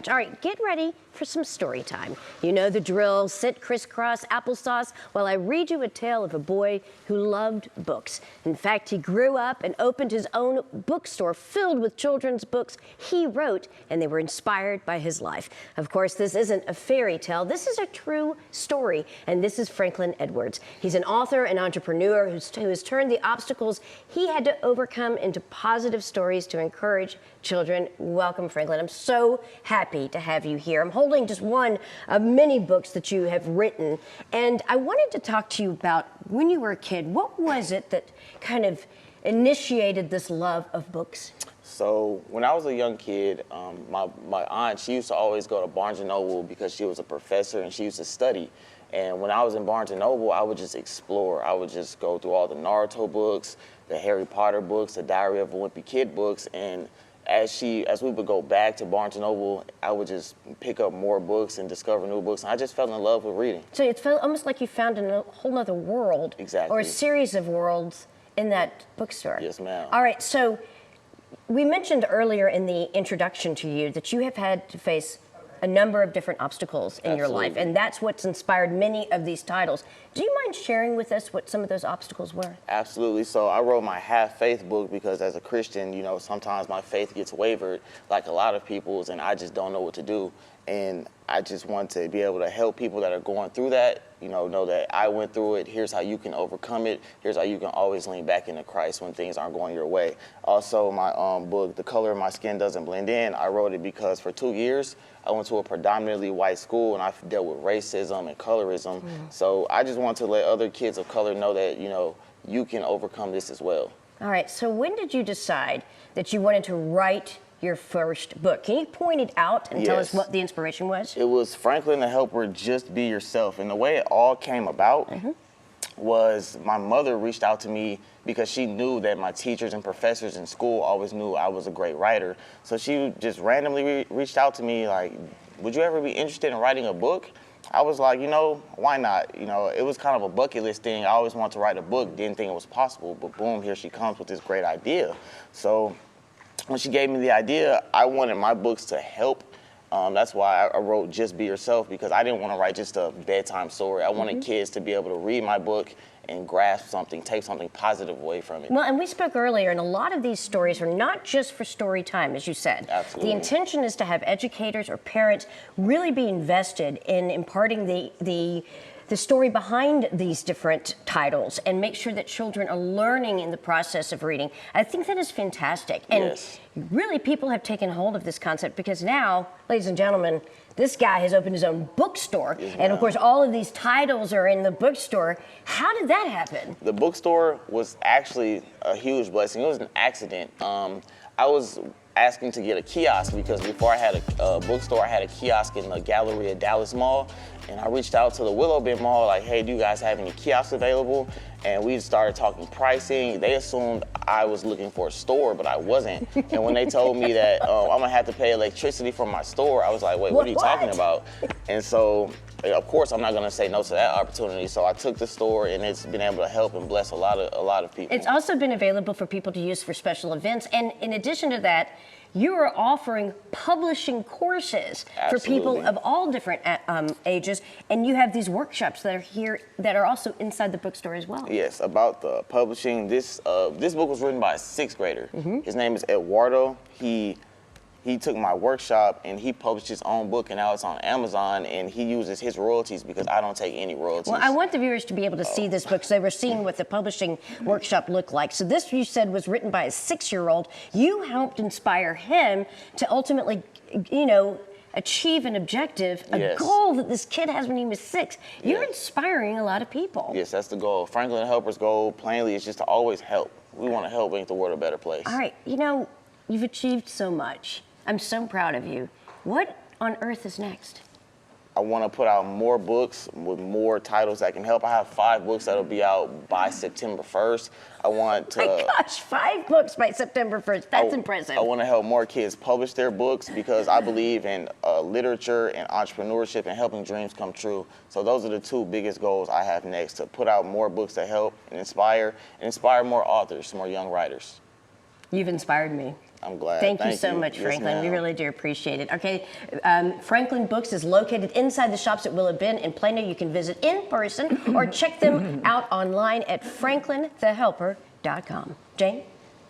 All right, get ready for some story time. You know the drill, sit crisscross applesauce while I read you a tale of a boy who loved books. In fact, he grew up and opened his own bookstore filled with children's books he wrote, and they were inspired by his life. Of course, this isn't a fairy tale. This is a true story, and this is Franklin Edwards. He's an author and entrepreneur who has turned the obstacles he had to overcome into positive stories to encourage children. Welcome, Franklin. I'm so happy to have you here. I'm holding just one of many books that you have written, and I wanted to talk to you about when you were a kid. What was it that kind of initiated this love of books? So when I was a young kid, my aunt, she used to always go to Barnes & Noble because she was a professor and she used to study. And when I was in Barnes & Noble, I would just explore. I would just go through all the Naruto books, the Harry Potter books, the Diary of a Wimpy Kid books, and as we would go back to Barnes & Noble, I would just pick up more books and discover new books. And I just fell in love with reading. So it felt almost like you found a whole other world. Exactly. Or a series of worlds in that bookstore. Yes, ma'am. All right, so we mentioned earlier in the introduction to you that you have had to face a number of different obstacles in your life, and that's what's inspired many of these titles. Do you mind sharing with us what some of those obstacles were? Absolutely. So I wrote my Have Faith book because as a Christian, you know, sometimes my faith gets wavered like a lot of people's, and I just don't know what to do. And I just want to be able to help people that are going through that, you know that I went through it. Here's how you can overcome it. Here's how you can always lean back into Christ when things aren't going your way. Also, my book, The Color of My Skin Doesn't Blend In, I wrote it because for 2 years, I went to a predominantly white school and I dealt with racism and colorism. So I just want to let other kids of color know that, you know, you can overcome this as well. All right, so when did you decide that you wanted to write your first book? Can you point it out and tell us what the inspiration was? It was Franklin the Helper, Just Be Yourself. And the way it all came about was my mother reached out to me because she knew that my teachers and professors in school always knew I was a great writer. So she just randomly reached out to me like, would you ever be interested in writing a book? I was like, you know, why not? You know, it was kind of a bucket list thing. I always wanted to write a book, didn't think it was possible, but boom, here she comes with this great idea. So when she gave me the idea, I wanted my books to help. That's why I wrote Just Be Yourself, because I didn't want to write just a bedtime story. I wanted kids to be able to read my book and grasp something, take something positive away from it. Well, and we spoke earlier, and a lot of these stories are not just for story time, as you said. Absolutely. The intention is to have educators or parents really be invested in imparting the story behind these different titles and make sure that children are learning in the process of reading. I think that is fantastic. And really, people have taken hold of this concept because now, ladies and gentlemen, this guy has opened his own bookstore. And of course, all of these titles are in the bookstore. How did that happen? The bookstore was actually a huge blessing. It was an accident. I was asking to get a kiosk because before I had a bookstore, I had a kiosk in the Galleria Dallas Mall. And I reached out to the Willow Bend Mall, like, hey, do you guys have any kiosks available? And we started talking pricing. They assumed I was looking for a store, but I wasn't. And when they told me that I'm gonna have to pay electricity for my store, I was like, wait, what are you talking about? And so, of course, I'm not gonna say no to that opportunity. So I took the store, and it's been able to help and bless a lot of people. It's also been available for people to use for special events. And in addition to that, you are offering publishing courses for people of all different ages, and you have these workshops that are here that are also inside the bookstore as well. Yes, about the publishing. This book was written by a 6th grader. His name is Eduardo. He took my workshop and he published his own book, and now it's on Amazon, and he uses his royalties because I don't take any royalties. Well, I want the viewers to be able to see this book, so they were seeing what the publishing workshop looked like. So this, you said, was written by a 6-year-old. You helped inspire him to ultimately, you know, achieve an objective, a goal that this kid has when he was 6. You're inspiring a lot of people. Yes, that's the goal. Franklin Helper's goal, plainly, is just to always help. We want to help make the world a better place. All right, you know, you've achieved so much. I'm so proud of you. What on earth is next? I want to put out more books with more titles that can help. I have 5 books that'll be out by September 1st. I want to... My gosh, 5 books by September 1st. That's impressive. I want to help more kids publish their books because I believe in literature and entrepreneurship and helping dreams come true. So those are the 2 biggest goals I have next, to put out more books that help and inspire more authors, more young writers. You've inspired me. I'm glad. Thank you so much, Yes, Franklin. We ma'am. really do appreciate it. Okay, Franklin Books is located inside the shops at Willow Bend in Plano. You can visit in person or check them out online at franklinthehelper.com. Jane?